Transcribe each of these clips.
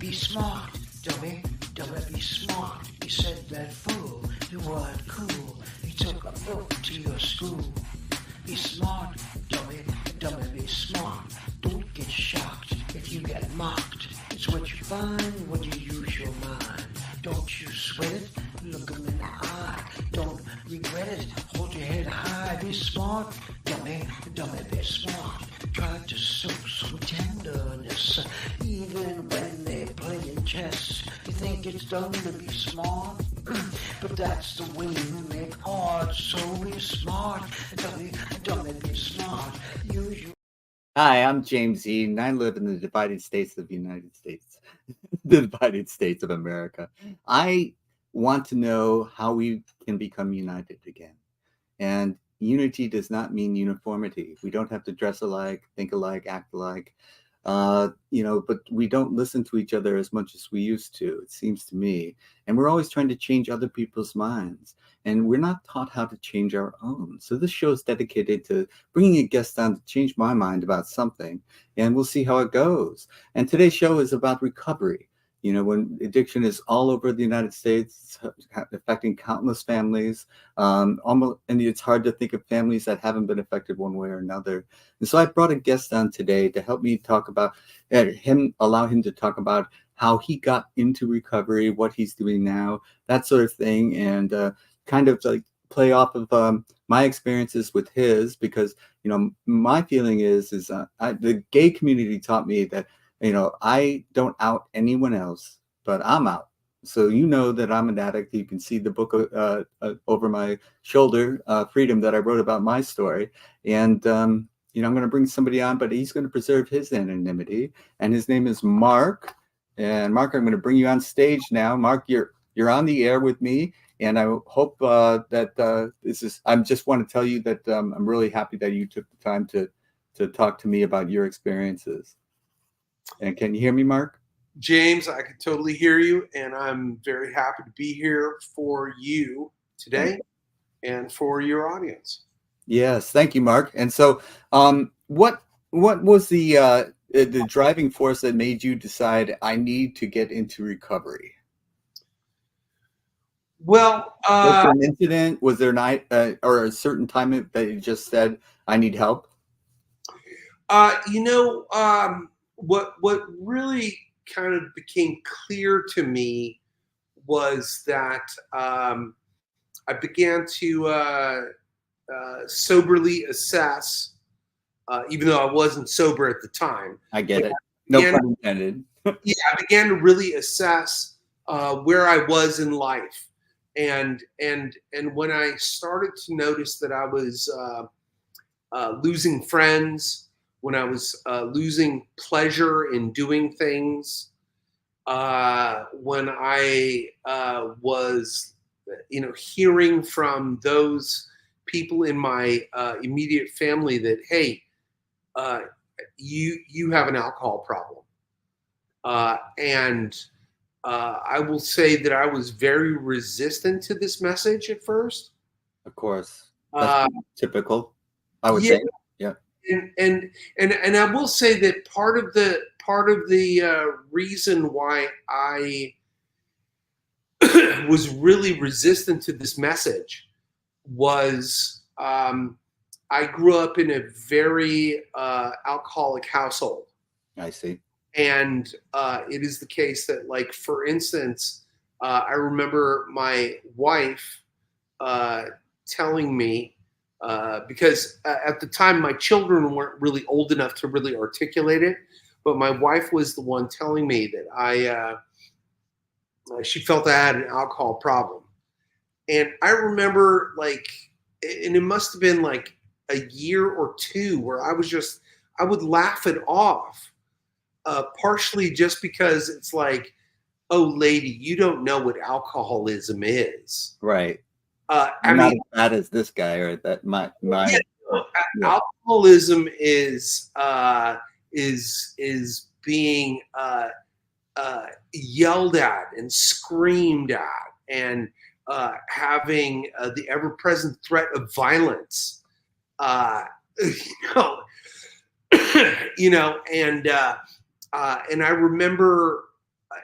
Be smart, dummy, dummy, be smart. He said that fool, you weren't cool. He took a book to your school. Be smart, dummy, dummy, be smart. Don't get shocked if you get mocked. It's what you find when you use your mind. Don't you sweat it, look 'em in the eye. Don't regret it, hold your head high. Be smart, dummy, dummy, be smart. Try to show some tenderness, even when they're playing chess. You think it's dumb to be smart? But that's the way you make art, so be smart, dummy, dummy, be smart. Use your... Hi, I'm James Eden. I live in the divided states of the United States, the divided states of America. I want to know how we can become united again. And unity does not mean uniformity. We don't have to dress alike, think alike, act alike. But we don't listen to each other as much as we used to, it seems to me. And we're always trying to change other people's minds. And we're not taught how to change our own. So this show is dedicated to bringing a guest on to change my mind about something. And we'll see how it goes. And today's show is about recovery. You know, when addiction is all over the United States, affecting countless families, and it's hard to think of families that haven't been affected one way or another. And so I brought a guest on today to help me talk about allow him to talk about how he got into recovery, what he's doing now, that sort of thing, and kind of like play off of my experiences with his, because my feeling is the gay community taught me that. I don't out anyone else, but I'm out. So that I'm an addict. You can see the book over my shoulder, Freedom, that I wrote about my story. And, I'm going to bring somebody on, but he's going to preserve his anonymity. And his name is Mark. And Mark, I'm going to bring you on stage now. Mark, you're on the air with me. And I hope that I just want to tell you that I'm really happy that you took the time to talk to me about your experiences. And can you hear me, Mark? James, I can totally hear you, and I'm very happy to be here for you today and for your audience. Yes, thank you, Mark. And so, what was the driving force that made you decide I need to get into recovery? Well, was there an incident? Was there or a certain time that you just said I need help? What really kind of became clear to me was that I began to soberly assess, even though I wasn't sober at the time. I get it. No pun intended. Yeah, I began to really assess where I was in life, and when I started to notice that I was losing friends, when I was losing pleasure in doing things, when I was, hearing from those people in my immediate family that, hey, you have an alcohol problem. And I will say that I was very resistant to this message at first. Of course. That's typical, I would say. Yeah. And I will say that part of the reason why I was really resistant to this message was I grew up in a very alcoholic household. I see. And it is the case that, like, for instance, I remember my wife telling me, because at the time my children weren't really old enough to really articulate it, but my wife was the one telling me that she felt I had an alcohol problem. And I remember, and it must have been like a year or two where I would laugh it off, partially just because it's like, oh, lady, you don't know what alcoholism is. Right. I'm not as bad as this guy, or that my. Yeah, alcoholism is being yelled at and screamed at, and having the ever-present threat of violence. And I remember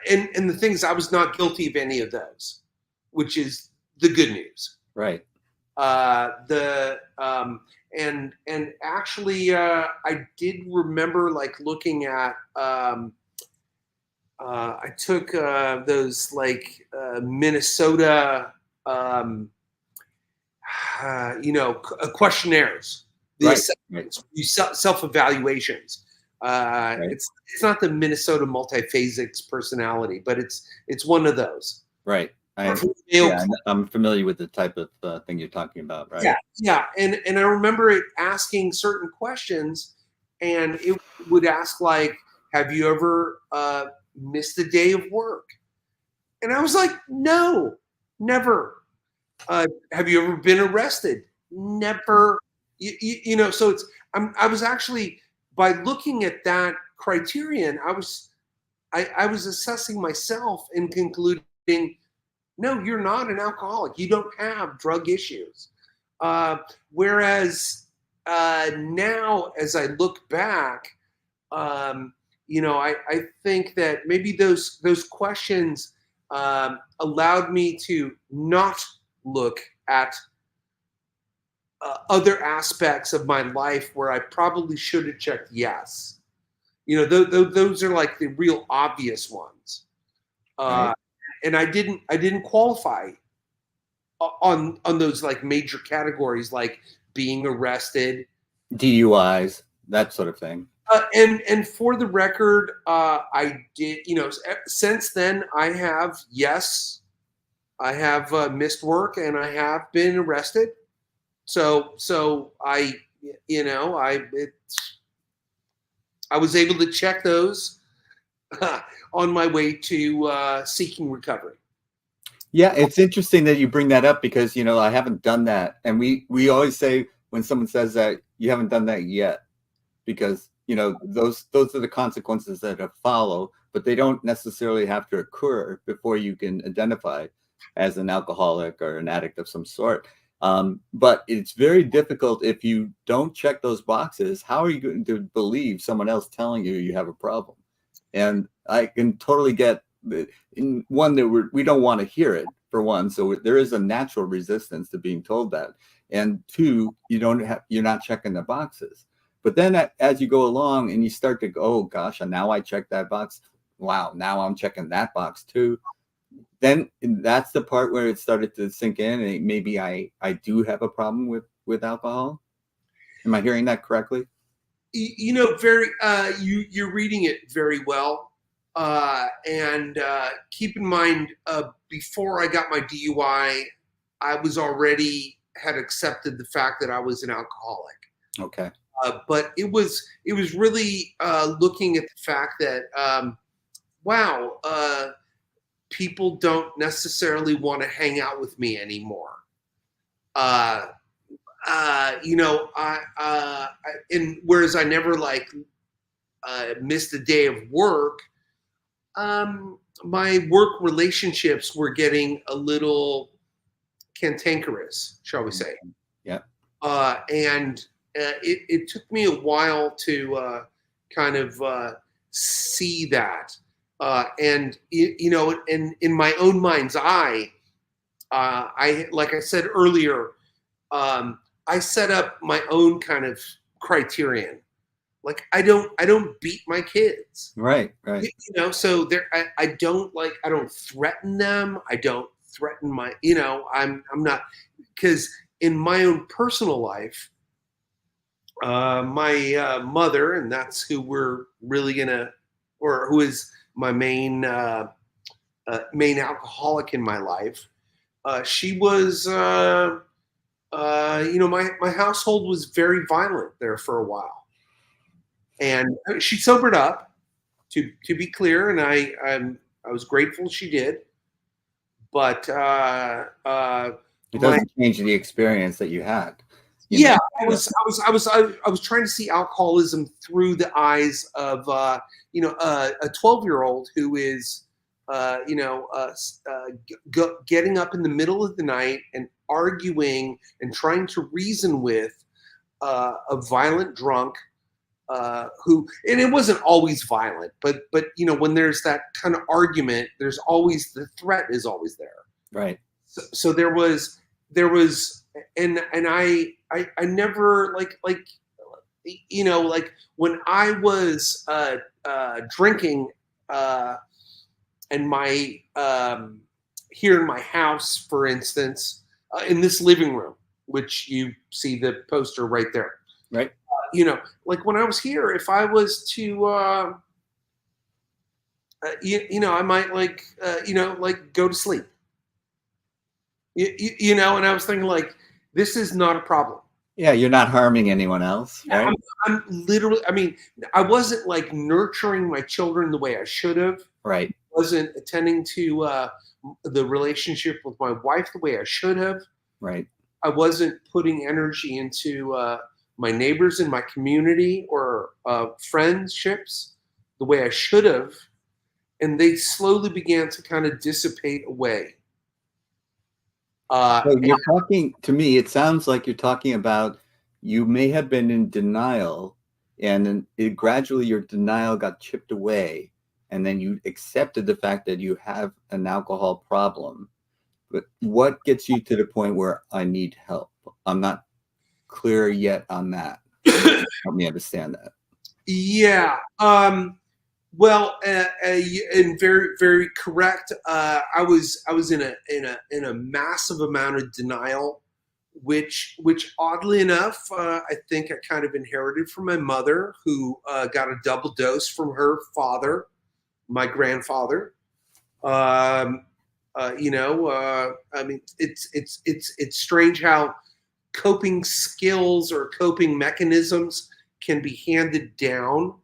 and the thing is, I was not guilty of any of those, which is the good news. Right. And actually, I did remember like looking at. I took those like Minnesota, questionnaires, the Right. assessments, self-evaluations. It's not the Minnesota multiphasics personality, but it's one of those. Right. I'm familiar with the type of thing you're talking about. Right. Yeah. And I remember it asking certain questions, and it would ask like, "Have you ever missed a day of work?" And I was like, "No, never." Have you ever been arrested? Never. So I was actually, by looking at that criterion, I was assessing myself and concluding, no, you're not an alcoholic. You don't have drug issues. Whereas now, as I look back, I think that maybe those questions allowed me to not look at other aspects of my life where I probably should have checked yes. Those are like the real obvious ones. Right. And I didn't qualify on those like major categories, like being arrested, DUIs, that sort of thing. And for the record, I did. Since then, I have missed work and I have been arrested. So I was able to check those on my way to seeking recovery. Yeah, it's interesting that you bring that up because, I haven't done that. And we always say when someone says that, you haven't done that yet, because, those are the consequences that follow, but they don't necessarily have to occur before you can identify as an alcoholic or an addict of some sort. But it's very difficult if you don't check those boxes. How are you going to believe someone else telling you have a problem? And I can totally get in one that we don't want to hear it, for one. So there is a natural resistance to being told that. And two, you're not checking the boxes. But then as you go along and you start to go, oh gosh, and now I checked that box. Wow, now I'm checking that box too. Then that's the part where it started to sink in, and maybe I do have a problem with alcohol. Am I hearing that correctly? You're reading it very well. And keep in mind, before I got my DUI, I was already had accepted the fact that I was an alcoholic. Okay. But it was really looking at the fact that, people don't necessarily want to hang out with me anymore. And whereas I never missed a day of work, my work relationships were getting a little cantankerous, shall we say. Yeah. And it took me a while to kind of see that. And in my own mind's eye, like I said earlier, I set up my own kind of criterion. Like I don't beat my kids. Right. So I don't threaten them. I don't threaten I'm not, because in my own personal life, my mother, and that's who we're really who is my main alcoholic in my life. She was, my household was very violent there for a while, and she sobered up. To be clear, and I was grateful she did, but it doesn't change the experience that you had. I was trying to see alcoholism through the eyes of a 12-year-old who is getting up in the middle of the night and arguing and trying to reason with a violent drunk who, and it wasn't always violent, but you know, when there's that kind of argument, there's always the threat is always there. Right. So there was, and I never like, you know, like when I was drinking, and my here in my house, for instance, in this living room, which you see the poster right there. Right. You know, like when I was here, if I was to, you know, I might like, you know, like go to sleep. You know, and I was thinking like, this is not a problem. Yeah, you're not harming anyone else, Yeah, right? I'm literally, I mean, I wasn't like nurturing my children the way I should have. Right. Wasn't attending to the relationship with my wife the way I should have. Right. I wasn't putting energy into my neighbors in my community or friendships the way I should have. And they slowly began to kind of dissipate away. So you're talking to me, it sounds like you're talking about you may have been in denial, and then gradually your denial got chipped away, and then you accepted the fact that you have an alcohol problem. But what gets you to the point where I need help? I'm not clear yet on that. Help me understand that. Yeah. Well, and very, very correct. I was in a massive amount of denial, which oddly enough, I think I kind of inherited from my mother, who got a double dose from her father, my grandfather. You know, I mean, it's strange how coping skills or coping mechanisms can be handed down.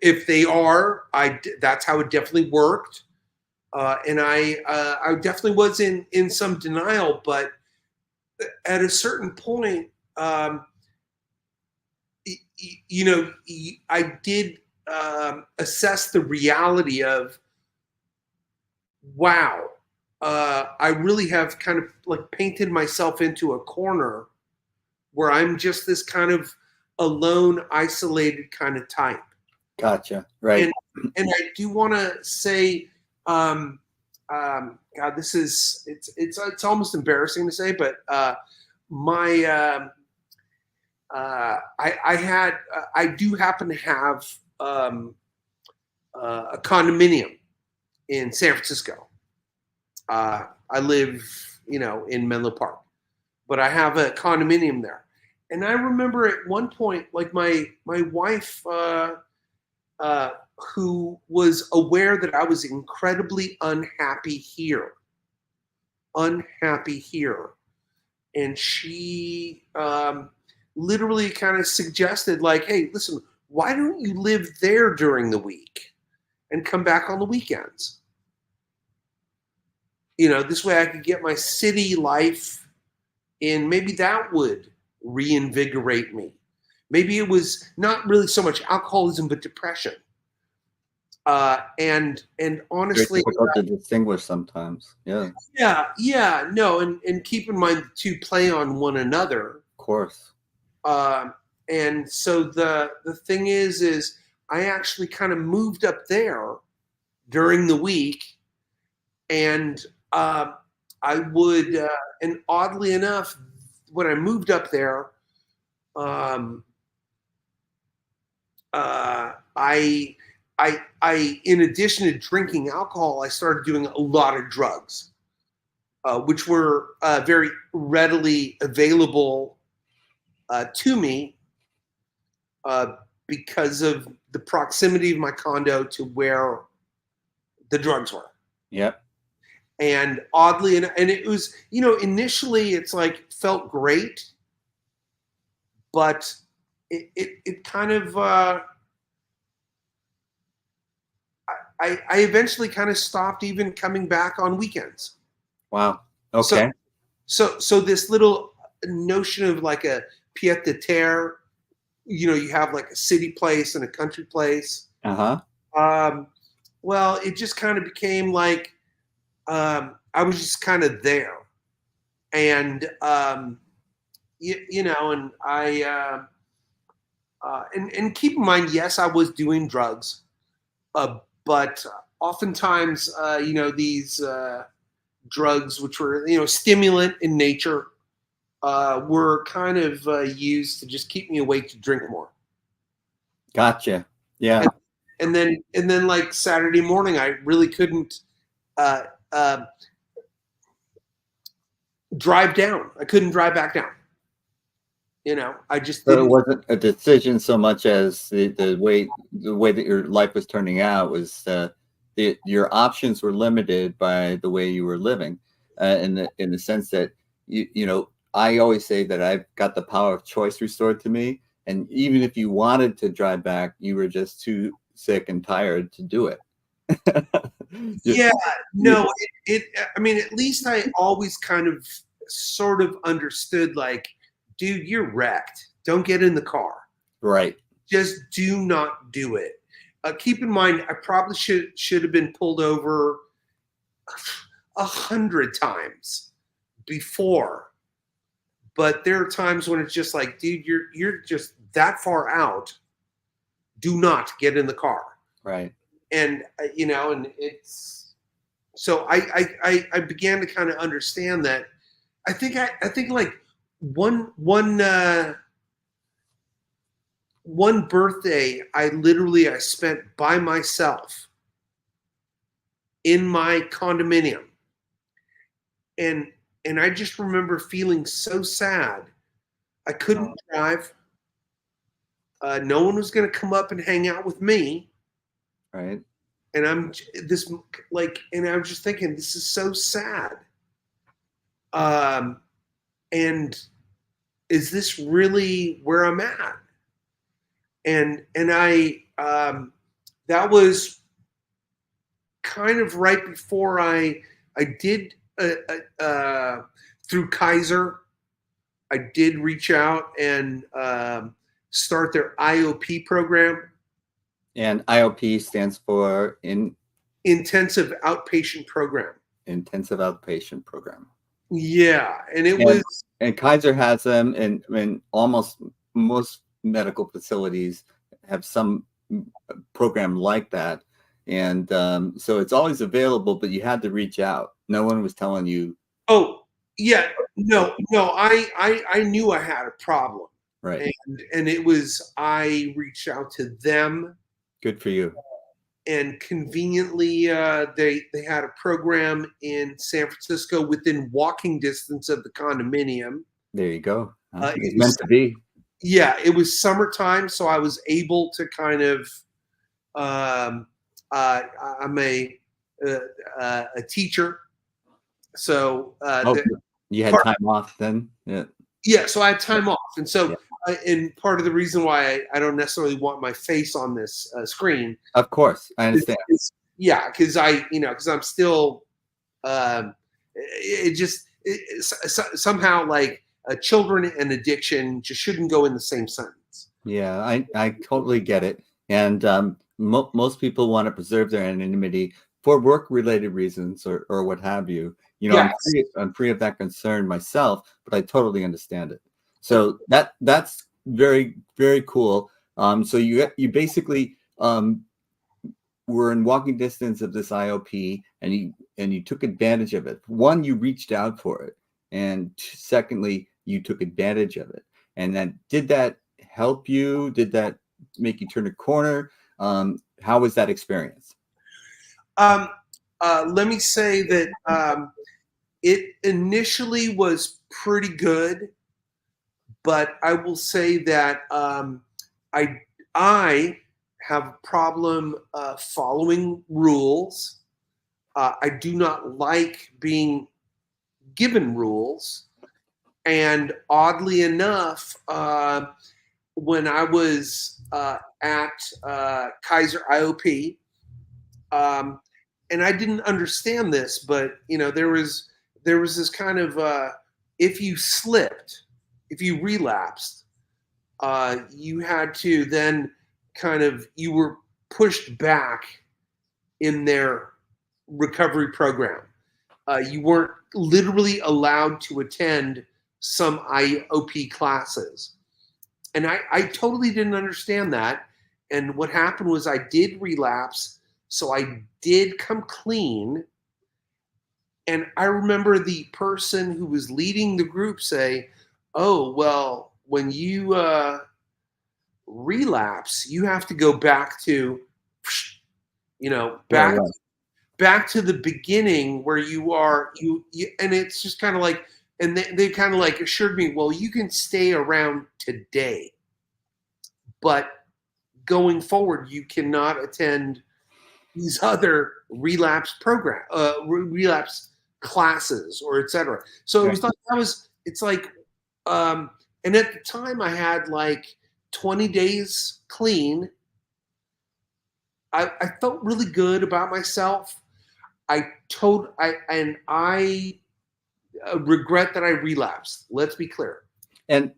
If they are, that's how it definitely worked. And I definitely was in some denial, but at a certain point, you know, I did assess the reality of, wow, I really have kind of like painted myself into a corner where I'm just this kind of alone, isolated kind of type. Gotcha. Right. And I do want to say, God, this is it's almost embarrassing to say, but my I do happen to have a condominium in San Francisco. I live, you know, in Menlo Park, but I have a condominium there. And I remember at one point, like my wife, who was aware that I was incredibly unhappy here, and she literally kind of suggested, like, hey, listen, why don't you live there during the week and come back on the weekends? You know, this way I could get my city life, and maybe that would reinvigorate me. Maybe it was not really so much alcoholism, but depression. And honestly, very difficult to distinguish sometimes. Yeah. Yeah, no, and keep in mind the two play on one another. Of course. And so the thing is I actually kind of moved up there during the week, and I would, and oddly enough, when I moved up there, I in addition to drinking alcohol, I started doing a lot of drugs, which were very readily available to me because of the proximity of my condo to where the drugs were. Yep. And oddly, and it was, you know, initially it's like felt great, but it kind of, I eventually kind of stopped even coming back on weekends. Wow. Okay. So this little notion of like a pied à terre, you know, you have like a city place and a country place. Well, it just kind of became like, I was just kind of there. And, you know, and and keep in mind, yes, I was doing drugs, but oftentimes, you know, these drugs, which were, you know, stimulant in nature, were kind of used to just keep me awake to drink more. Gotcha. Yeah. And then like Saturday morning, I really couldn't uh, uh, drive down. I couldn't drive back down. You know, I just So it didn't. wasn't a decision so much as the way that your life was turning out was your options were limited by the way you were living, in the sense that you know, I always say that I've got the power of choice restored to me, and even if you wanted to drive back, you were just too sick and tired to do it. Just- Yeah, no, I mean, at least I always kind of sort of understood, like, dude, you're wrecked. Don't get in the car. right. Just do not do it. Keep in mind, I probably should have been pulled over 100 times before, but there are times when it's just like, dude, you're just that far out. Do not get in the car. Right. And you know, and it's so I began to kind of understand that. I think like one birthday, I spent by myself in my condominium, and I just remember feeling so sad. I couldn't drive. No one was going to come up and hang out with me. Right. And and I was just thinking, this is so sad. And is this really where I'm at? And I, that was kind of right before I did, through Kaiser, I did reach out and start their IOP program. And IOP stands for Intensive Outpatient Program. Intensive Outpatient Program. Yeah, and Kaiser has them, and almost most medical facilities have some program like that, and so it's always available. But you had to reach out. No one was telling you. Oh yeah, no. I knew I had a problem, Right. And it was, I reached out to them. Good for you. And conveniently, they had a program in San Francisco within walking distance of the condominium. There you go. It's meant to be. Yeah, it was summertime, so I was able to kind of. I'm a teacher, so you had time off then. Yeah. Yeah, so I had time off, and so. Yeah. And part of the reason why I don't necessarily want my face on this screen. Of course, I understand. Because I'm still. Somehow like children and addiction just shouldn't go in the same sentence. Yeah, I totally get it, and most people want to preserve their anonymity for work-related reasons or what have you. You know, yes. I'm free of that concern myself, but I totally understand it. So that's very, very cool. So you basically were in walking distance of this IOP, and you took advantage of it. One, you reached out for it, and secondly, you took advantage of it. And then, did that help you? Did that make you turn a corner? How was that experience? Let me say that it initially was pretty good. But I will say that I have a problem following rules. I do not like being given rules. And oddly enough, when I was at Kaiser IOP, and I didn't understand this, but you know, there was this kind of if you slipped. If you relapsed, you had to then you were pushed back in their recovery program. You weren't literally allowed to attend some IOP classes. And I totally didn't understand that. And what happened was I did relapse. So I did come clean. And I remember the person who was leading the group say, oh, well, when you relapse, you have to go back to, back to the beginning where you are, and it's just kind of like, and they kind of like assured me, well, you can stay around today, but going forward, you cannot attend these other relapse relapse classes or etc. So it was like, it's like, and at the time I had like 20 days clean. I felt really good about myself. I regret that I relapsed. Let's be clear. And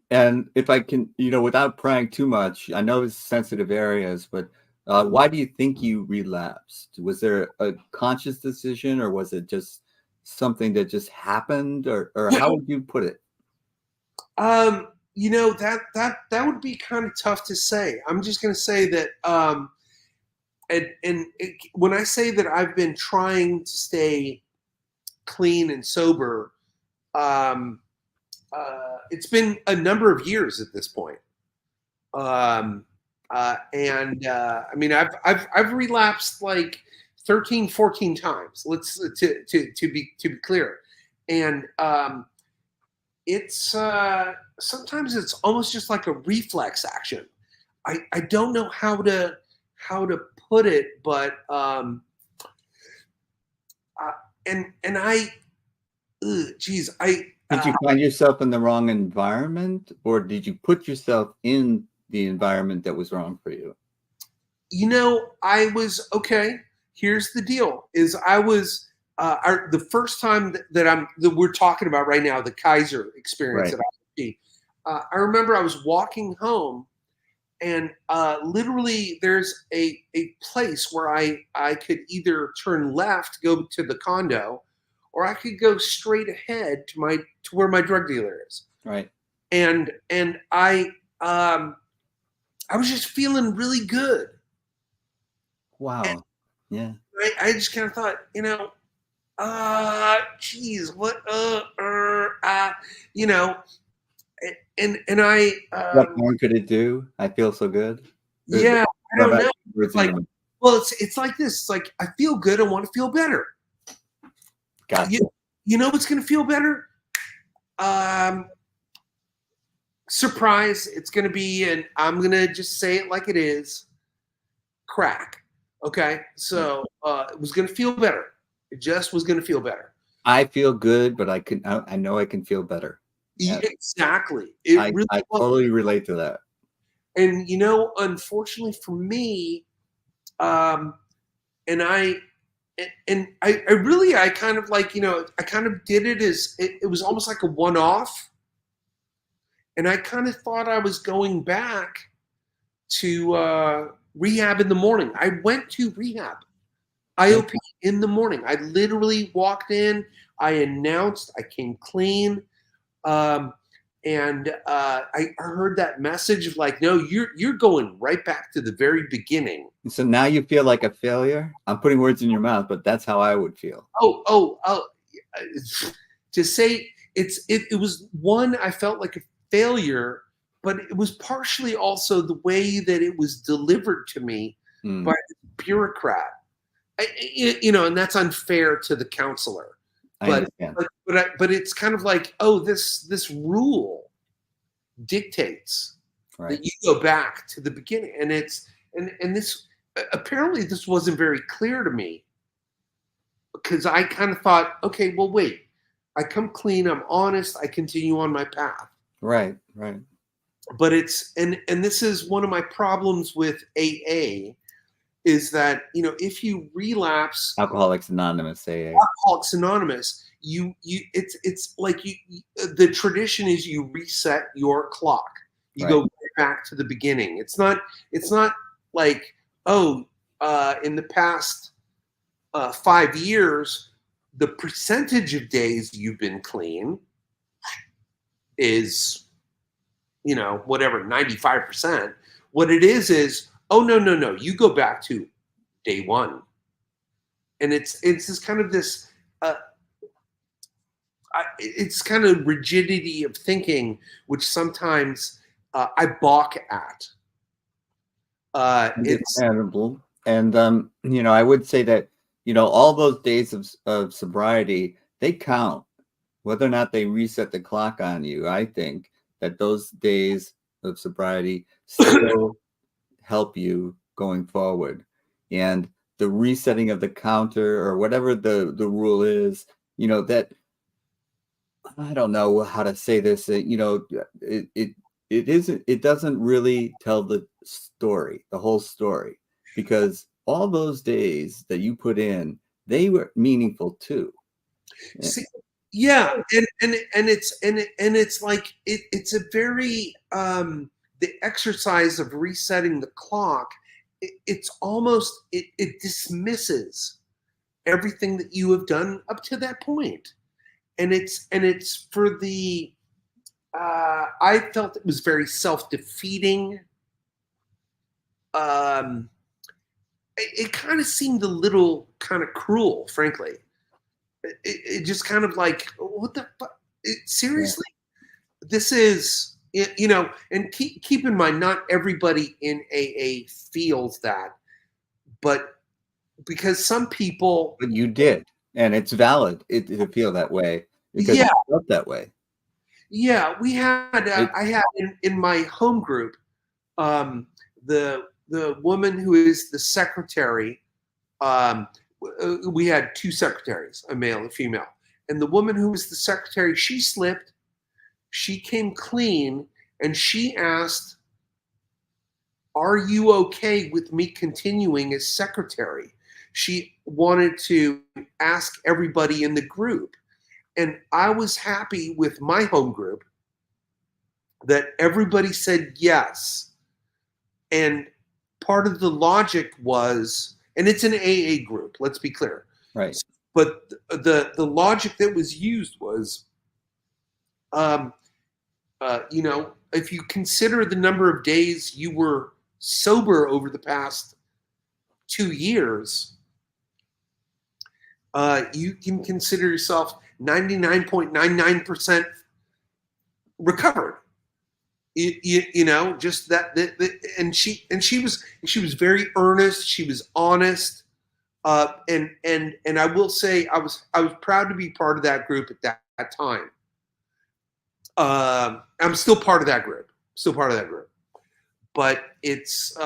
if I can, without prying too much, I know it's sensitive areas, but why do you think you relapsed? Was there a conscious decision, or was it just something that just happened, or how would you put it? That would be kind of tough to say. I'm just going to say that, when I say that I've been trying to stay clean and sober, it's been a number of years at this point. I mean, I've relapsed like 13, 14 times. To be clear, and it's sometimes it's almost just like a reflex action. I don't know how to put it, but Did you find yourself in the wrong environment, or did you put yourself in the environment that was wrong for you? I was okay. Here's the deal: is I was the first time that we're talking about right now, the Kaiser experience Right. at I remember I was walking home, and literally there's a place where I could either turn left, go to the condo, or I could go straight ahead to where my drug dealer is. Right. And I was just feeling really good. Wow. And yeah. I just kind of thought, geez, what, and I, What more could it do? I feel so good. Yeah, I don't know. It's like, well, it's like this. It's like, I feel good. I want to feel better. Gotcha. You know what's going to feel better? Surprise. It's going to be, and I'm going to just say it like it is, crack. Okay? So it was going to feel better. It just was going to feel better. I feel good, but I know I can feel better. Yeah, exactly. I totally relate to that. And, unfortunately for me, I kind of like, I kind of did it as, it was almost like a one-off. And I kind of thought I was going back to rehab in the morning. I went to rehab, IOP in the morning. I literally walked in, I announced, I came clean. And I heard that message of like, no, you're going right back to the very beginning. So now you feel like a failure? I'm putting words in your mouth, but that's how I would feel. To say it was one, I felt like a failure, but it was partially also the way that it was delivered to me by the bureaucrat. And that's unfair to the counselor. But it's kind of like, this rule dictates that you go back to the beginning, and this apparently this wasn't very clear to me, because I kind of thought, okay, well, wait, I come clean, I'm honest, I continue on my path. Right. But it's and this is one of my problems with AA. Is that, if you relapse, Alcoholics Anonymous, AA. Alcoholics Anonymous, it's like the tradition is you reset your clock. You go back to the beginning. It's not like, in the past 5 years, the percentage of days you've been clean, is, whatever, 95%. What it is, oh, no, you go back to day one. And it's this kind of this, it's kind of rigidity of thinking, which sometimes I balk at. It's understandable. And, I would say that, all those days of sobriety, they count. Whether or not they reset the clock on you, I think that those days of sobriety still help you going forward. And the resetting of the counter or whatever the rule is, that I don't know how to say this, it doesn't really tell the story, the whole story, because all those days that you put in, they were meaningful too. See, yeah, and it's like it's a very the exercise of resetting the clock. It's almost it dismisses everything that you have done up to that point, and it's for the. I felt it was very self-defeating. It kind of seemed a little kind of cruel, frankly. It just kind of like, what the fuck? Seriously? Yeah. This is, and keep in mind, not everybody in AA feels that, but because some people. But you did, and it's valid to feel that way because you felt that way. Yeah, we had, I had in my home group, the woman who is the secretary, we had two secretaries, a male and a female. And the woman who was the secretary, she slipped, she came clean, and she asked, "Are you okay with me continuing as secretary?" She wanted to ask everybody in the group. And I was happy with my home group that everybody said yes. And part of the logic was, and it's an AA group, let's be clear. Right. But the logic that was used was, if you consider the number of days you were sober over the past 2 years, you can consider yourself 99.99% recovered. Just that, and she was very earnest. She was honest, and I will say I was proud to be part of that group at that time. I'm still part of that group. But it's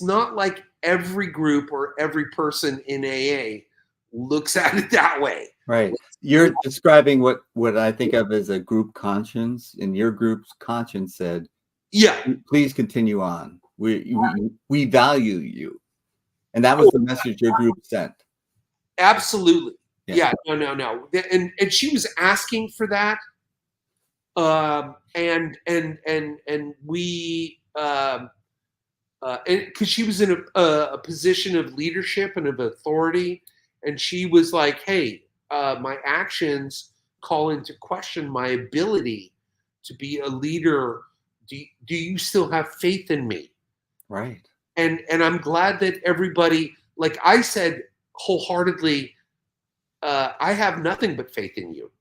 not like every group or every person in AA looks at it that way. Right. You're describing what I think of as a group conscience, and your group's conscience said, "Yeah, please continue on. We value you," and that was the message your group sent. Absolutely. Yeah. No. And she was asking for that, and we, because she was in a position of leadership and of authority. And she was like, "Hey, my actions call into question my ability to be a leader. Do you still have faith in me?" Right. And I'm glad that everybody, like I said wholeheartedly, I have nothing but faith in you.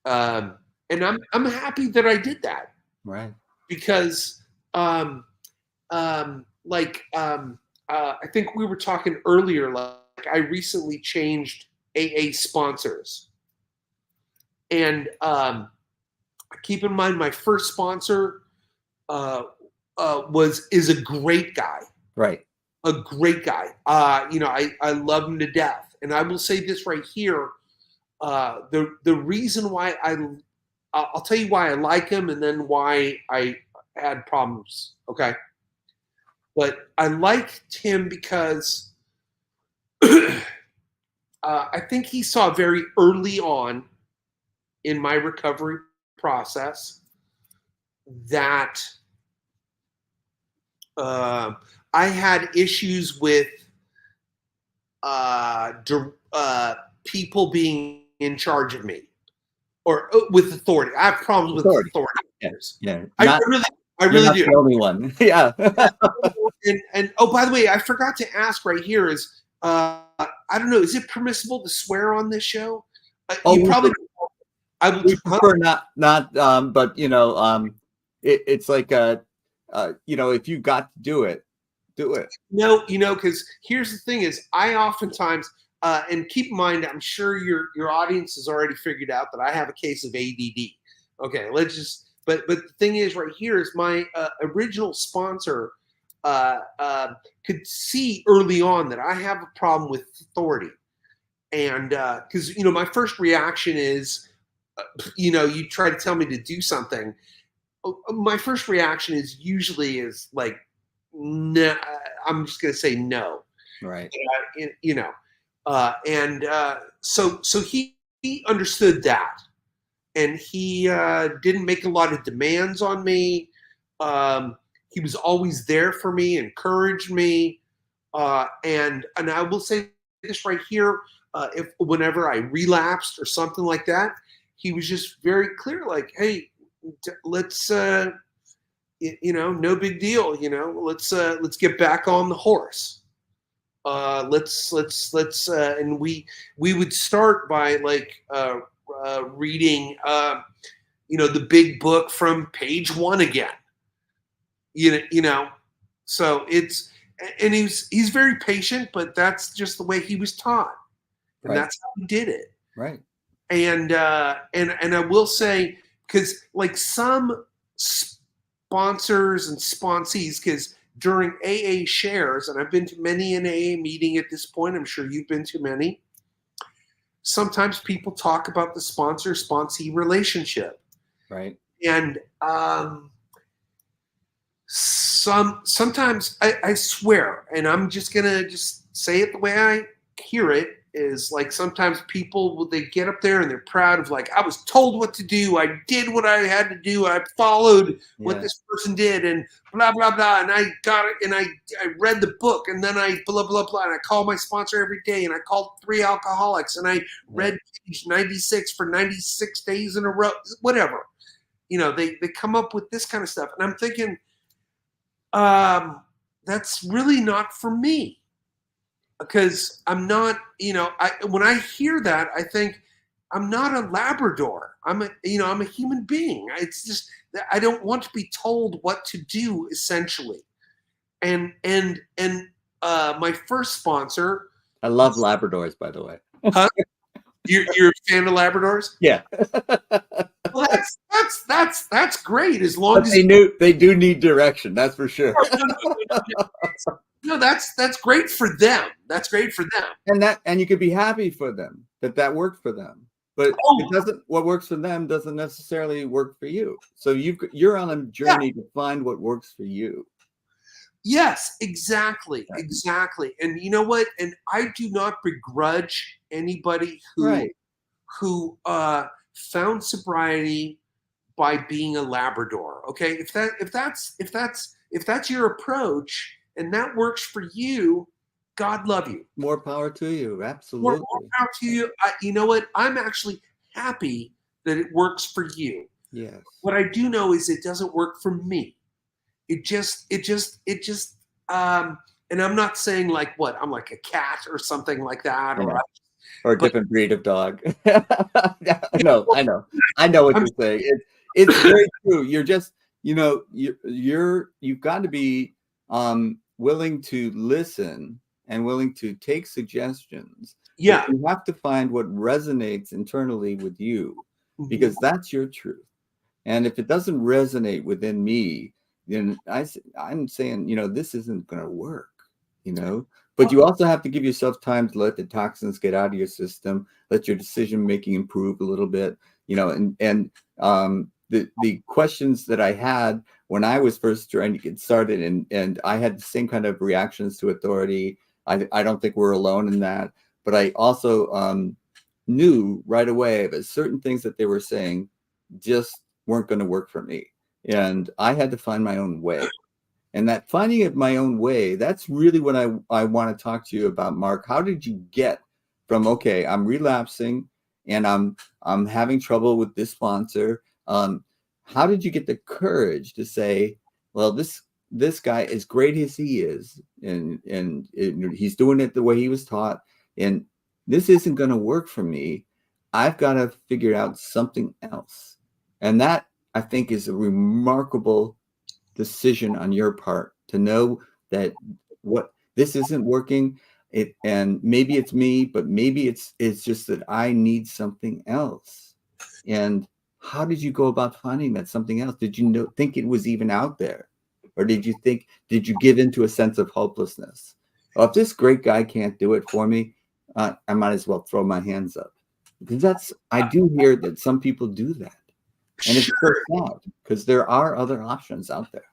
And I'm happy that I did that. Right. Because I think we were talking earlier, like I recently changed AA sponsors. And keep in mind, my first sponsor is a great guy. Right. A great guy. I love him to death. And I will say this right here. The reason why I'll tell you why I like him and then why I had problems. Okay. But I liked him because I think he saw very early on in my recovery process that I had issues with people being in charge of me. or with authority. I have problems with authority Yeah, figures. yeah. I really do. The only one. Yeah. And oh, by the way, I forgot to ask right here is I don't know, is it permissible to swear on this show? You probably I would prefer not but it's like if you got to do it, do it. No, because here's the thing is I oftentimes and keep in mind, I'm sure your audience has already figured out that I have a case of ADD. Okay, but the thing is right here is my original sponsor could see early on that I have a problem with authority. And because, my first reaction is, you try to tell me to do something. My first reaction is usually like, no, I'm just going to say no. Right. So he understood that. And he didn't make a lot of demands on me. He was always there for me, encouraged me. And I will say this right here, whenever I relapsed or something like that, he was just very clear, like, hey, let's, no big deal, let's get back on the horse. And we would start by reading, the big book from page 1 again, so and he's very patient, but that's just the way he was taught. And right. That's how he did it. Right. And I will say, because like some sponsors and sponsees, because during AA shares, and I've been to many an AA meeting at this point, I'm sure you've been to many, sometimes people talk about the sponsor-sponsee relationship. Right. And sometimes I swear, and I'm just going to just say it the way I hear it, is like sometimes people, they get up there and they're proud of like, I was told what to do. I did what I had to do. I followed what this person did and blah, blah, blah. And I got it. And I read the book and then I blah, blah, blah. And I called my sponsor every day and I called 3 alcoholics and I read page 96 for 96 days in a row, whatever. They come up with this kind of stuff. And I'm thinking, that's really not for me. Because I'm not, when I hear that, I think I'm not a Labrador. I'm a human being. It's just, I don't want to be told what to do, essentially. And my first sponsor. I love Labradors, by the way. Huh? You're a fan of Labradors? Yeah. Well, that's great. As long as they do need direction. That's for sure. No, that's great for them. That's great for them. And you could be happy for them that worked for them. But it doesn't. What works for them doesn't necessarily work for you. So you're on a journey to find what works for you. Yes, exactly. And you know what? And I do not begrudge anybody who found sobriety by being a Labrador. Okay, if that's your approach and that works for you, God love you. More power to you. Absolutely. More power to you. You know what? I'm actually happy that it works for you. Yes. What I do know is it doesn't work for me. It just and I'm not saying like what, I'm like a cat or something like that, or a different breed of dog. No, I know what you're saying. It's very true. You're just, you've got to be willing to listen and willing to take suggestions. Yeah. You have to find what resonates internally with you, because that's your truth. And if it doesn't resonate within me, then I'm saying, this isn't going to work, But you also have to give yourself time to let the toxins get out of your system, let your decision making improve a little bit, and the questions that I had when I was first trying to get started, and I had the same kind of reactions to authority. I don't think we're alone in that, but I also knew right away that certain things that they were saying just weren't going to work for me. And I had to find my own way. And that finding of my own way, that's really what I want to talk to you about, Mark. How did you get from, okay, I'm relapsing and I'm having trouble with this sponsor. How did you get the courage to say, well, this guy, as great as he is, and he's doing it the way he was taught, and this isn't going to work for me. I've got to figure out something else. And that, I think, is a remarkable decision on your part, to know that what this isn't working. And maybe it's me, but maybe it's just that I need something else. And how did you go about finding that something else? Did you think it was even out there? Or did you give into a sense of hopelessness? Oh, if this great guy can't do it for me, I might as well throw my hands up. Because I do hear that some people do that. And it's so sad, because there are other options out there.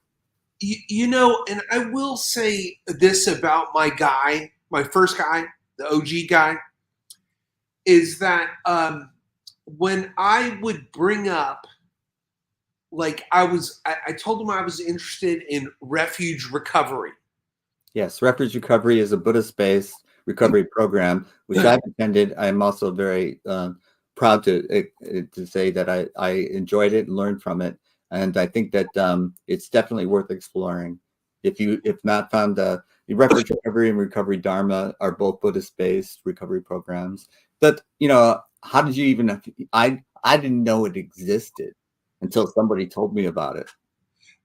You know, and I will say this about my first guy, the OG guy, is that when I would bring up, like, I told him I was interested in refuge recovery. Yes, Refuge Recovery is a Buddhist-based recovery program, which I've attended. I'm also very proud to say that I enjoyed it and learned from it. And I think that it's definitely worth exploring. If not found, the Refuge Recovery and Recovery Dharma are both Buddhist-based recovery programs. But, how did you even? I didn't know it existed until somebody told me about it.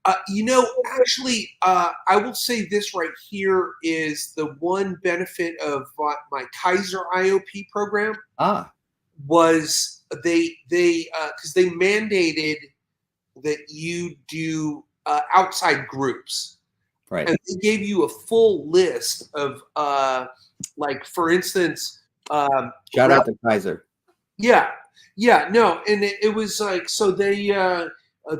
Actually, I will say this right here is the one benefit of my Kaiser IOP program. Was they because they mandated that you do outside groups, right? And they gave you a full list of like, for instance, shout out to Kaiser. Yeah, no, and it was like, so they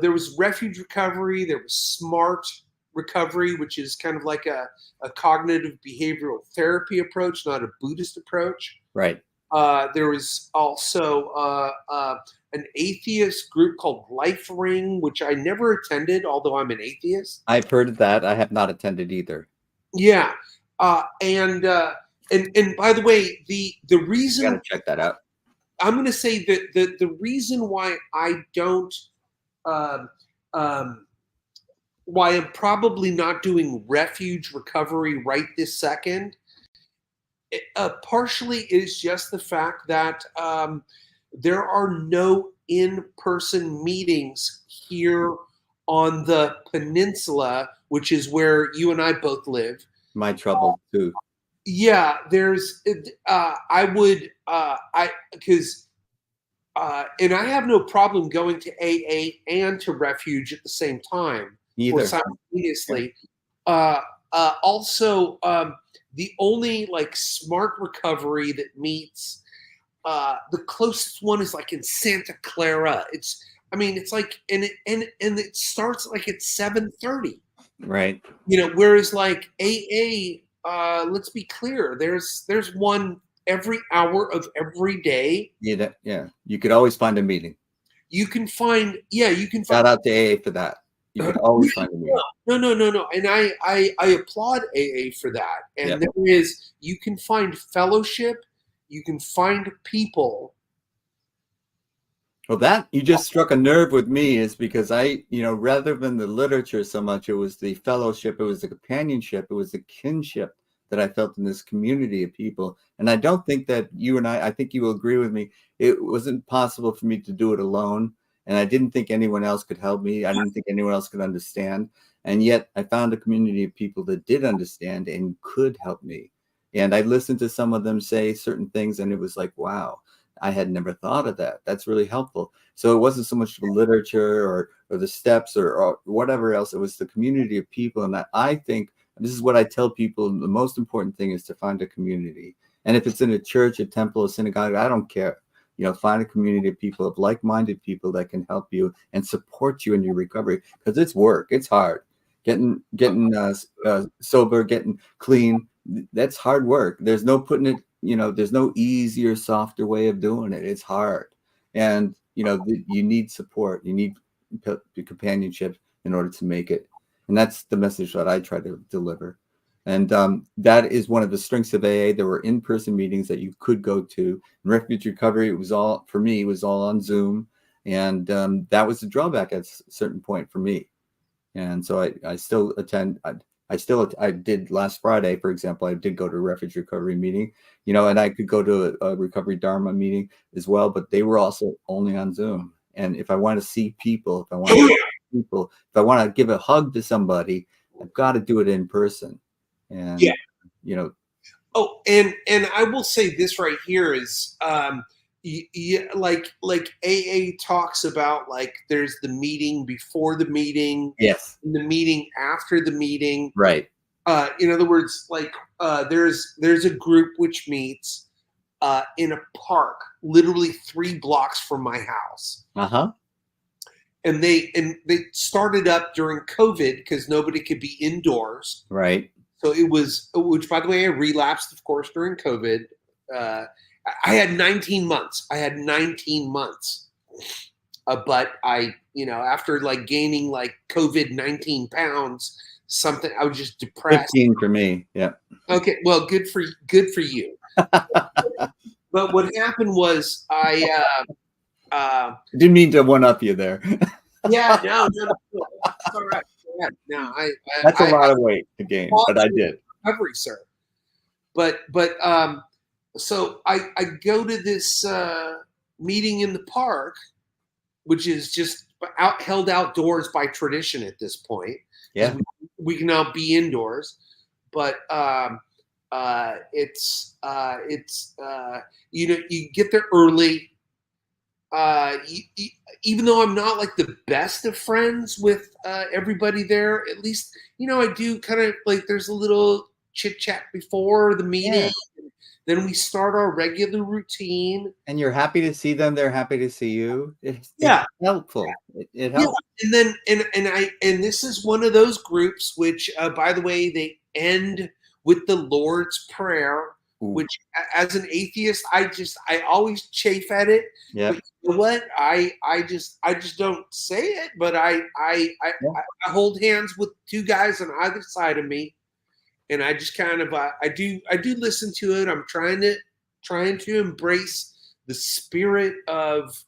there was refuge recovery, there was smart recovery, which is kind of like a cognitive behavioral therapy approach, not a Buddhist approach. Right. There was also an atheist group called Life Ring, which I never attended, although I'm an atheist. I've heard of that. I have not attended either. Yeah, and by the way, the reason, I gotta check that out. I'm going to say that the reason why I don't, why I'm probably not doing refuge recovery right this second, partially is just the fact that there are no in-person meetings here on the peninsula, which is where you and I both live. My trouble too. Yeah, there's. And I have no problem going to AA and to Refuge at the same time, either, or simultaneously. Also, the only like smart recovery that meets the closest one is like in Santa Clara. It's like, and it starts like at 7:30. Right. Whereas like AA. Let's be clear. There's one every hour of every day. Yeah. You could always find a meeting. You can find. Shout out to AA for that. You could always find a meeting. No. And I applaud AA for that. And you can find fellowship. You can find people. Well, that you just struck a nerve with me, is because rather than the literature so much, it was the fellowship, it was the companionship, it was the kinship that I felt in this community of people. And I don't think that you and I think you will agree with me, it wasn't possible for me to do it alone. And I didn't think anyone else could help me. I didn't think anyone else could understand. And yet I found a community of people that did understand and could help me. And I listened to some of them say certain things, and it was like, wow, I had never thought of that. That's really helpful. So it wasn't so much the literature or the steps or whatever else. It was the community of people. And I think this is what I tell people. The most important thing is to find a community. And if it's in a church, a temple, a synagogue, I don't care. Find a community of people, of like-minded people that can help you and support you in your recovery, because it's work. It's hard. Getting sober, getting clean. That's hard work. There's no putting it. There's no easier, softer way of doing it. It's hard. And, you need support. You need companionship in order to make it. And that's the message that I try to deliver. And that is one of the strengths of AA. There were in-person meetings that you could go to. In Refuge Recovery, it was all, for me, it was all on Zoom. And that was the drawback at a certain point for me. And so I still attend. I did last Friday, for example, I did go to a Refuge Recovery meeting, and I could go to a Recovery Dharma meeting as well, but they were also only on Zoom. And if I want to see people, if I want to give a hug to somebody, I've got to do it in person. And Oh, and I will say this right here is like AA talks about, like, there's the meeting before the meeting, yes, and the meeting after the meeting, right. In other words, like, there's a group which meets in a park literally 3 blocks from my house. And they started up during COVID because nobody could be indoors, right? So it was, which, by the way, I relapsed, of course, during COVID. I had 19 months. But I, after like gaining like COVID 19 pounds, I was just depressed. 15 for me. Yeah. Okay. Well, good for you. But what happened was I didn't mean to one up you there. Yeah, no. It's all right. No, that's a lot of weight to gain, but I did. Recovery, sir. But so I go to this meeting in the park, which is just held outdoors by tradition at this point. Yeah, we can now be indoors, but it's you get there early. Even though I'm not like the best of friends with everybody there, at least, I do kind of like, there's a little chit chat before the meeting. Yeah. Then we start our regular routine. And you're happy to see them. They're happy to see you. It's helpful. It helps. Yeah. And this is one of those groups which, by the way, they end with the Lord's Prayer. Ooh. Which, as an atheist, I always chafe at it. Yeah. But you know what? I just don't say it. But I hold hands with 2 guys on either side of me, and I just kind of I do listen to it. I'm trying to embrace the spirit of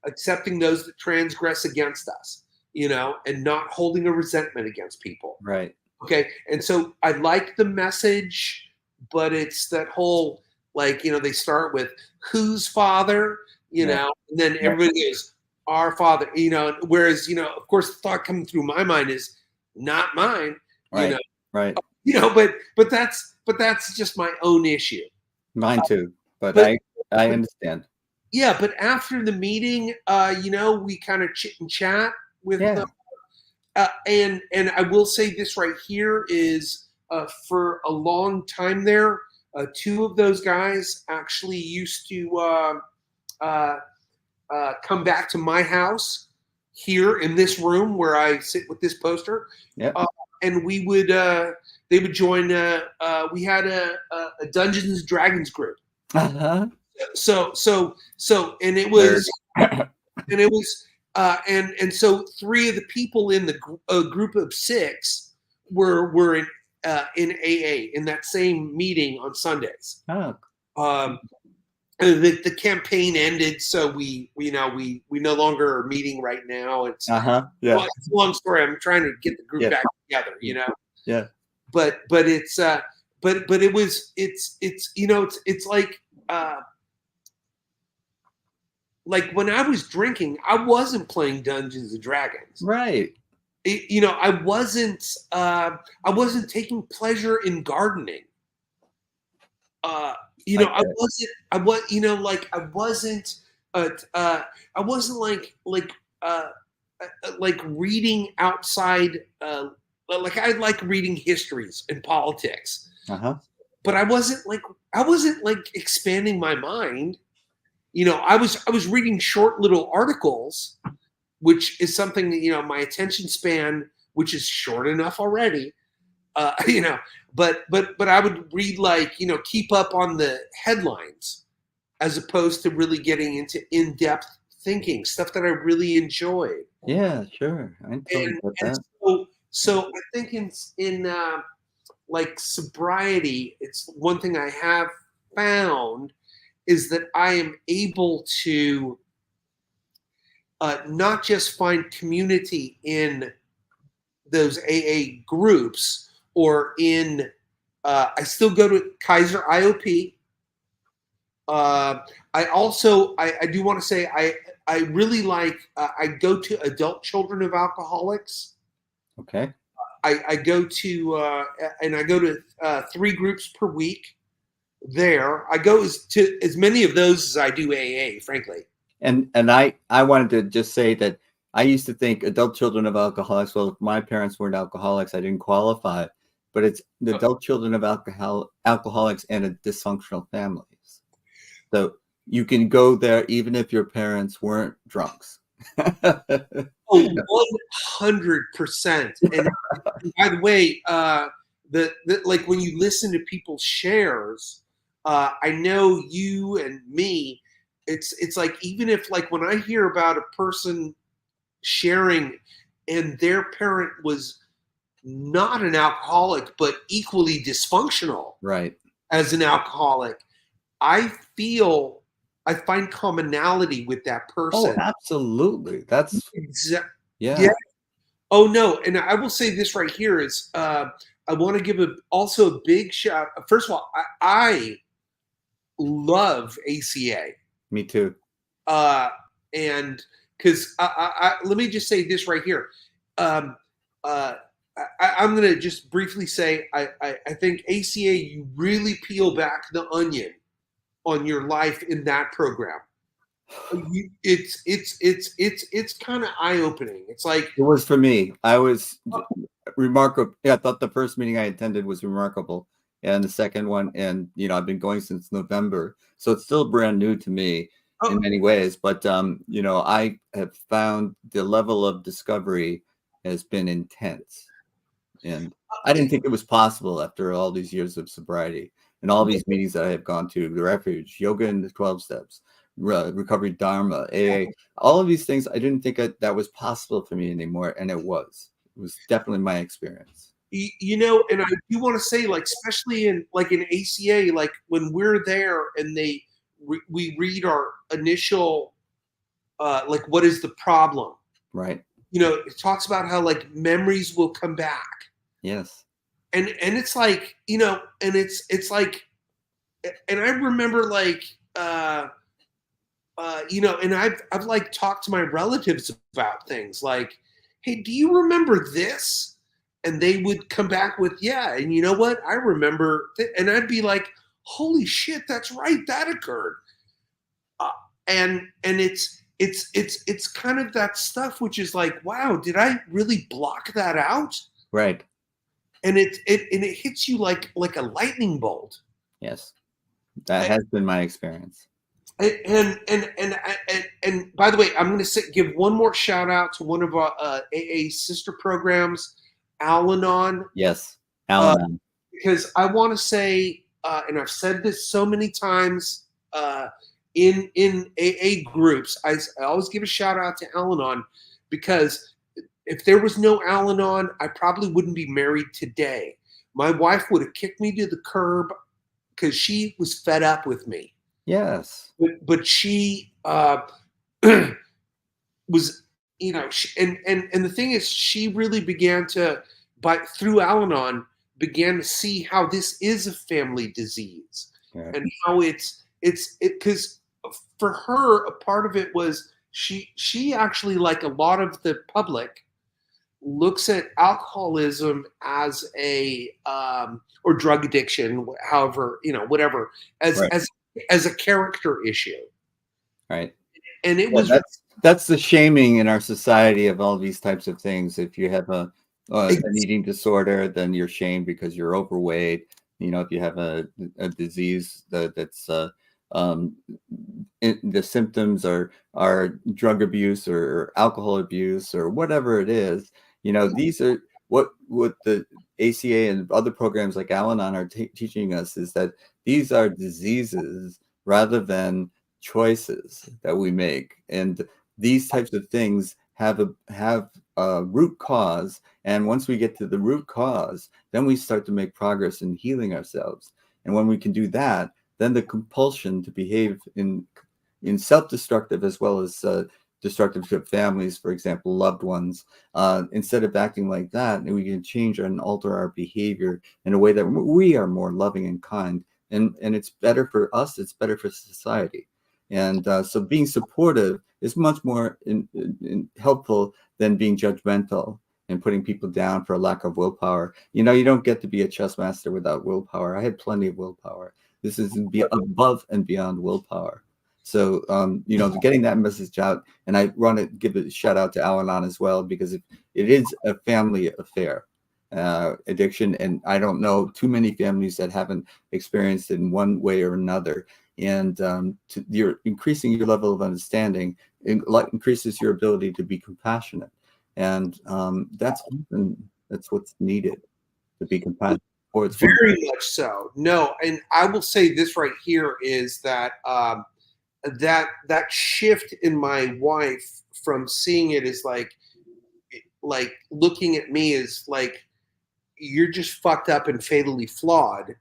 accepting those that transgress against us, and not holding a resentment against people. Right. Okay. And so I like the message. But it's that whole, like, they start with whose father, know, and then everybody is our Father, whereas, of course, the thought coming through my mind is not mine, right. Right. But that's just my own issue. Mine too. But I understand. Yeah. But after the meeting, we kind of chit and chat with them. And I will say this right here is, for a long time there, 2 of those guys actually used to come back to my house here in this room where I sit with this poster. Yep. And we would, they would join. We had a Dungeons and Dragons group. Uh-huh. So, and it was, and so 3 of the people in the group of 6 were in AA in that same meeting on Sundays. Oh. The campaign ended, so we no longer are meeting right now. It's yeah. Well, it's a long story. I'm trying to get the group back together. Yeah. But it's but it was it's like when I was drinking, I wasn't playing Dungeons and Dragons. Right. I wasn't taking pleasure in gardening. I wasn't like reading outside. Like I like reading histories and politics. But I wasn't like expanding my mind. I was reading short little articles, which is something that, my attention span, which is short enough already, but I would read keep up on the headlines as opposed to really getting into in-depth thinking, stuff that I really enjoyed. Yeah, sure. I totally get that. So I think in like sobriety, it's one thing I have found is that I am able to not just find community in those AA groups or in, I still go to Kaiser IOP. I also, I do want to say, I really like, I go to Adult Children of Alcoholics. Okay. I go to, and I go to 3 groups per week there. I go to as many of those as I do AA, frankly. And I wanted to just say that I used to think adult children of alcoholics, well, if my parents weren't alcoholics, I didn't qualify, but it's the adult children of alcoholics and dysfunctional families. So you can go there even if your parents weren't drunks. Oh, 100%. And by the way, the like when you listen to people's shares, I know you and me, it's like, even if, like, when I hear about a person sharing and their parent was not an alcoholic but equally dysfunctional Right. as an alcoholic, I find commonality with that person. Oh, absolutely. That's Yeah. Oh no, and I will say this right here is, I want to give also a big shout. First of all, I love ACA. Me too. And because let me just say this right here. I'm going to just briefly say, I think ACA, you really peel back the onion on your life in that program. It's kind of eye-opening. It's like, it was for me. I was remarkable. Yeah, I thought the first meeting I attended was remarkable, and the second one, and I've been going since November, so it's still brand new to me in many ways. But I have found the level of discovery has been intense, and I didn't think it was possible after all these years of sobriety and all these meetings that I have gone to, the Refuge, yoga and the 12 steps, recovery Dharma, AA, all of these things. I didn't think that was possible for me anymore, and it was definitely my experience. And I do want to say, like, especially in ACA, like when we're there and we read our initial, like, what is the problem? Right. It talks about how, like, memories will come back. Yes. And it's like, and it's like, and I remember, like, and I've like talked to my relatives about things like, hey, do you remember this? And they would come back with, yeah. And you know what? I remember. And I'd be like, holy shit, that's right. That occurred. And it's kind of that stuff, which is like, wow, did I really block that out? Right. And it hits you like a lightning bolt. Yes. That has been my experience. And by the way, I'm going to give one more shout out to one of our AA sister programs, Al-Anon. Yes, Al-Anon. Because I want to say, and I've said this so many times in AA groups, I always give a shout out to Al-Anon, because if there was no Al-Anon, I probably wouldn't be married today. My wife would have kicked me to the curb because she was fed up with me. Yes. But she was, and the thing is, she really began to, through Al-Anon, began to see how this is a family disease. Right. And how it's because for her, a part of it was she actually, like a lot of the public, looks at alcoholism as a or drug addiction, however, whatever, as right. as a character issue. Right. And it was that's the shaming in our society of all these types of things. If you have an eating disorder, then you're shamed because you're overweight. If you have a disease that's the symptoms are drug abuse or alcohol abuse or whatever it is. These are what the ACA and other programs like Al-Anon are teaching us, is that these are diseases rather than choices that we make, and these types of things have root cause. And once we get to the root cause, then we start to make progress in healing ourselves. And when we can do that, then the compulsion to behave in self-destructive as well as destructive to families, for example, loved ones, instead of acting like that, we can change and alter our behavior in a way that we are more loving and kind. And it's better for us, it's better for society. And so being supportive is much more helpful than being judgmental and putting people down for a lack of willpower. You know, you don't get to be a chess master without willpower. I had plenty of willpower. This is above and beyond willpower. So, you know, getting that message out, and I want to give a shout out to Al-Anon as well, because it is a family affair, addiction. And I don't know too many families that haven't experienced it in one way or another. And you're increasing your level of understanding, increases your ability to be compassionate. And that's what's needed, to be compassionate. Very much so. No, and I will say this right here is that that shift in my wife from seeing it as like looking at me as like, you're just fucked up and fatally flawed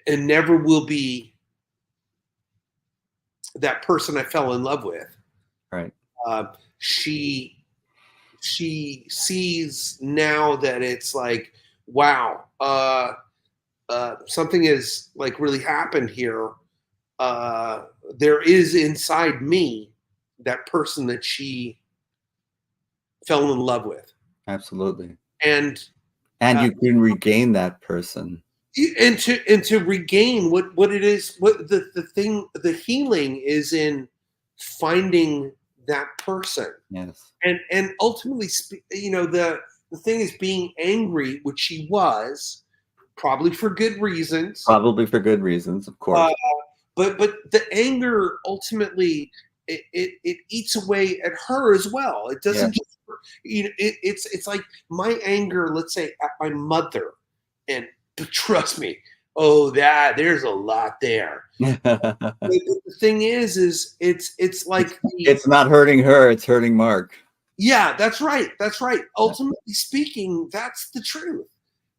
and never will be that person I fell in love with. Right. She sees now that it's like, wow, something has like really happened here. There is inside me that person that she fell in love with. Absolutely. And you can regain that person. And to regain what it is, what the healing is in finding that person. Yes. And ultimately, you know, the thing is being angry, which she was, probably for good reasons. Probably for good reasons, of course. But the anger ultimately it eats away at her as well. It doesn't just, you know, it's like my anger, let's say at my mother, and trust me, there's a lot there. The thing is it's like it's not hurting her, it's hurting Mark. Yeah, that's right. Ultimately speaking, that's the truth.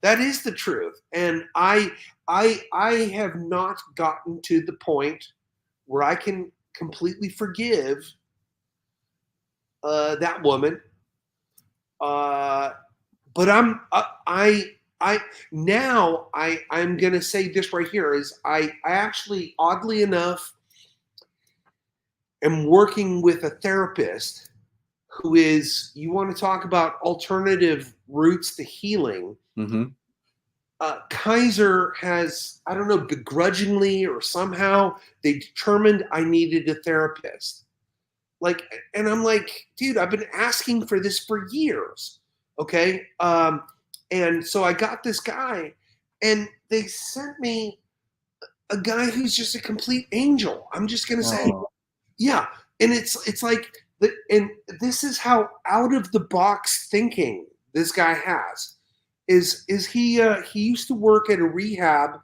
That is the truth. And I have not gotten to the point where I can completely forgive that woman. But I'm gonna say this right here is I actually, oddly enough, am working with a therapist who is, you want to talk about alternative routes to healing. Mm-hmm. Kaiser has, I don't know, begrudgingly or somehow they determined I needed a therapist. Like, and I'm like, dude, I've been asking for this for years. Okay. And so I got this guy, and they sent me a guy who's just a complete angel. I'm just going to say, yeah. And it's like, and this is how out of the box thinking this guy has. Is he used to work at a rehab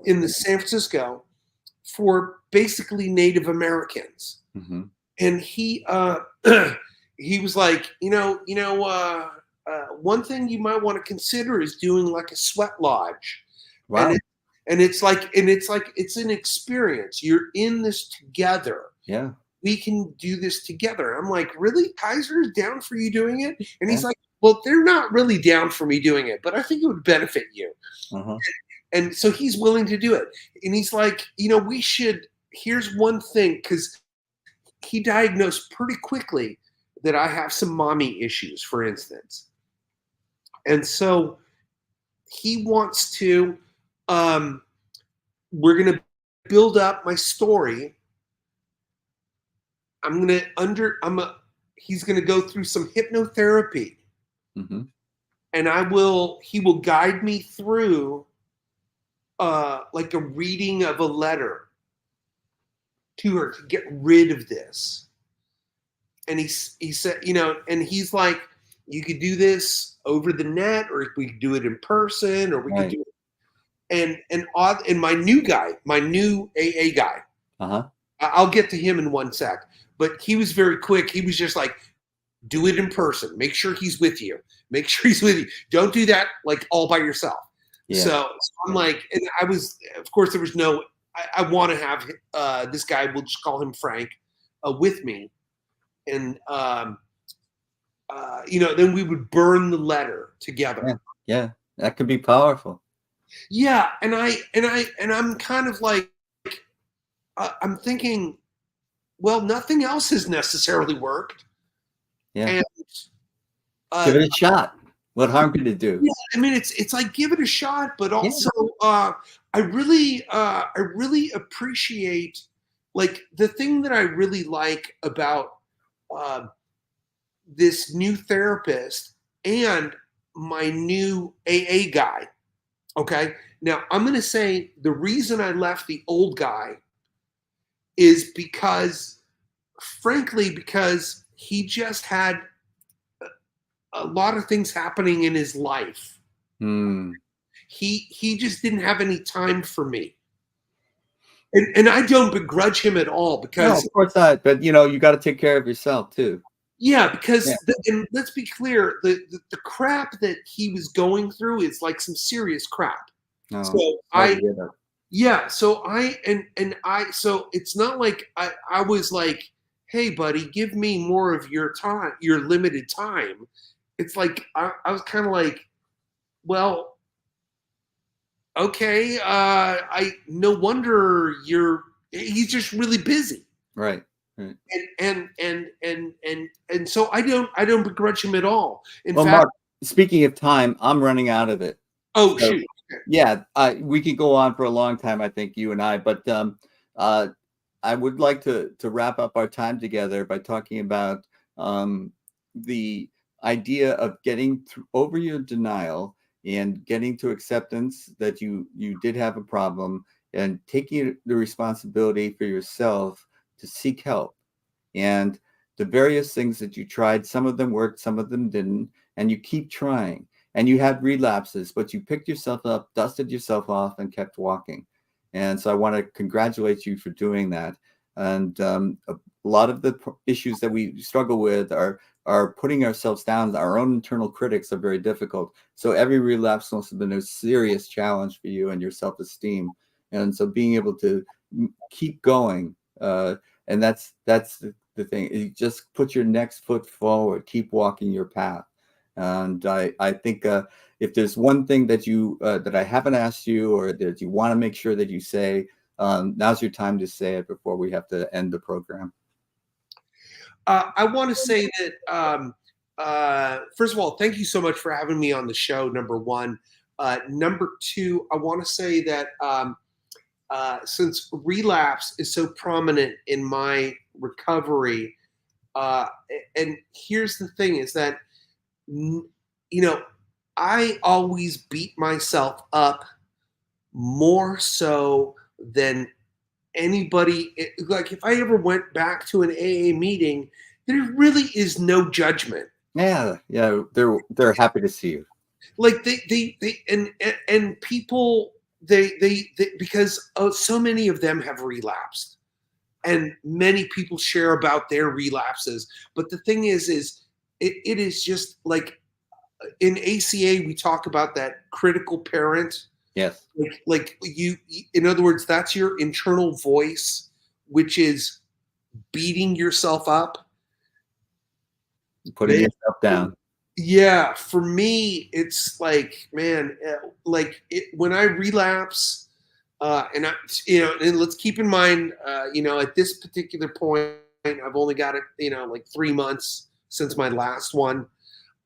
in the San Francisco for basically Native Americans. Mm-hmm. And he was like, one thing you might want to consider is doing like a sweat lodge. Wow. And it's an experience. You're in this together. Yeah. We can do this together. I'm like, really? Kaiser is down for you doing it? And he's like, well, they're not really down for me doing it, but I think it would benefit you. Uh-huh. And so he's willing to do it. And he's like, here's one thing, because he diagnosed pretty quickly that I have some mommy issues, for instance. And so he wants to, we're going to build up my story. He's going to go through some hypnotherapy. Mm-hmm. And he will guide me through like a reading of a letter to her to get rid of this. And he said, and he's like, you could do this over the net, or we could do it in person, or we could do it. And my new AA guy, uh-huh. I'll get to him in one sec, but he was very quick. He was just like, Do it in person. Make sure he's with you. Make sure he's with you. Don't do that like all by yourself. Yeah. So I'm like, and I was, of course, there was no. I want to have this guy. We'll just call him Frank, with me, and then we would burn the letter together. Yeah, that could be powerful. Yeah, and I'm kind of like, I'm thinking, well, nothing else has necessarily worked. Yeah. And, give it a shot. What harm could it do? Yeah, I mean, it's like give it a shot, but also I really appreciate, like, the thing that I really like about this new therapist and my new AA guy. Okay, now I'm going to say the reason I left the old guy is because, frankly, because he just had a lot of things happening in his life. He just didn't have any time for me, and I don't begrudge him at all, because no, of course not. But you got to take care of yourself too. Yeah, because and let's be clear, the crap that he was going through is like some serious crap. No, so so it's not like I was like, hey buddy, give me more of your time, your limited time. It's like I was kind of like, well, okay, no wonder he's just really busy. Right. And so I don't begrudge him at all. In fact, Mark, speaking of time, I'm running out of it. Oh, so, shoot. Okay. Yeah, we could go on for a long time, I think, you and I, but I would like to wrap up our time together by talking about the idea of getting over your denial and getting to acceptance that you did have a problem, and taking the responsibility for yourself to seek help. And the various things that you tried, some of them worked, some of them didn't, and you keep trying. And you had relapses, but you picked yourself up, dusted yourself off, and kept walking. And so I want to congratulate you for doing that. And a lot of the issues that we struggle with are putting ourselves down. Our own internal critics are very difficult. So every relapse must have been a serious challenge for you and your self-esteem. And so being able to keep going, and that's the thing. You just put your next foot forward, keep walking your path. And I think if there's one thing that that I haven't asked you, or that you want to make sure that you say, now's your time to say it before we have to end the program. I want to say that, first of all, thank you so much for having me on the show, number one. Number two, I want to say that since relapse is so prominent in my recovery, and here's the thing is that, I always beat myself up more so than anybody. Like, if I ever went back to an AA meeting, there really is no judgment. Yeah, they're happy to see you. Like they and people they because so many of them have relapsed, and many people share about their relapses. But the thing is it is just like, in ACA we talk about that critical parent. Yes. Like you, in other words, that's your internal voice, which is beating yourself up, putting yourself down. Yeah, for me, it's like, man, when I relapse, and let's keep in mind, at this particular point, I've only got it, like 3 months since my last one,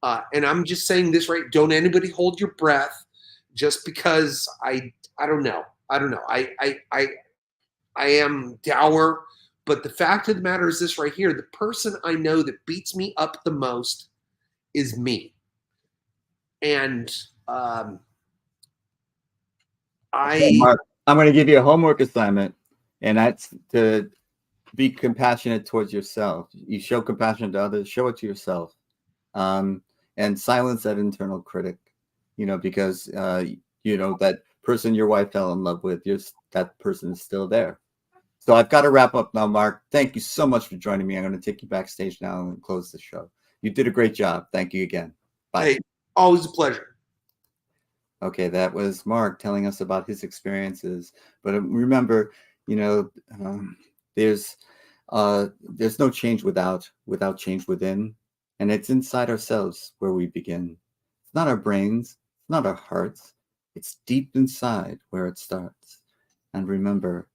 and I'm just saying this, right? Don't anybody hold your breath. Just because I don't know. I am dour, but the fact of the matter is this right here: the person I know that beats me up the most is me. And Mark, I'm going to give you a homework assignment, and that's to be compassionate towards yourself. You show compassion to others, show it to yourself, and silence that internal critic. Because that person your wife fell in love with, that person is still there. So I've got to wrap up now, Mark. Thank you so much for joining me. I'm going to take you backstage now and close the show. You did a great job. Thank you again. Bye. Hey, always a pleasure. Okay, that was Mark telling us about his experiences. But remember, you know, there's no change without change within, and it's inside ourselves where we begin. It's not our brains, it's not our hearts. It's deep inside where it starts. And remember,